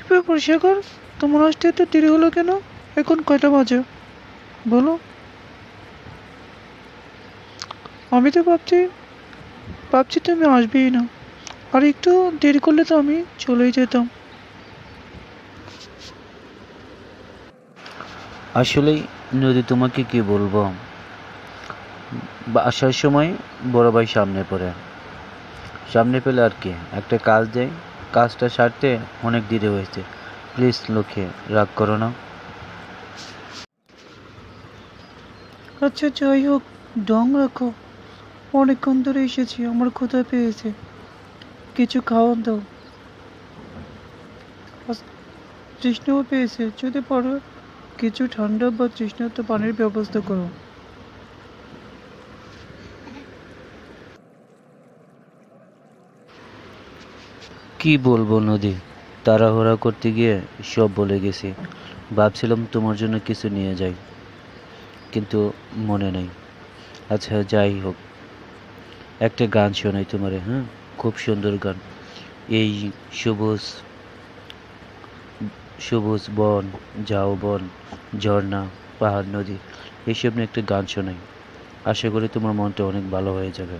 ব্যাপার শেখর, তোমার আসতে এত দেরি হলো কেন? এখন কয়টা বাজে বলো? আমি তো ভাবছি তুমি আসবেই না। আর একটু দেরি করলে তো আমি চলেই যেতাম। আসলেই নদী, তোমাকে কি বলবো, আসার সময় বড় ভাই সামনে পেলে আর কি একটা কাজ দেয়, কাজটা সারতে অনেক দেরি হয়েছে। প্লিজ লক্ষ্যে রাগ করো না। আচ্ছা যাই হোক, ডং রাখো। অনেকক্ষণ ধরে এসেছি, আমার ক্ষুধা পেয়েছে, কিছু খাওয়ান দাও। আস- তৃষ্ণাও পেয়েছে, যদি পারো কিছু ঠান্ডা বা তৃষ্ণার্ত পানির ব্যবস্থা করো। কি বলবো নদী, তাড়াহুড়া করতে গিয়ে সব বলে গেছি। ভাবছিলাম তোমার জন্য কিছু নিয়ে যাই, কিন্তু মনে নেই। আচ্ছা যাই হোক, একটা গান শোনাই তোমারে, হ্যাঁ? খুব সুন্দর গান। এই সবুজ সবুজ বন, ঝাউবন, ঝর্ণা, পাহাড়, নদী, এইসব নিয়ে একটা গান শোনাই। আশা করি তোমার মনটা অনেক ভালো হয়ে যাবে।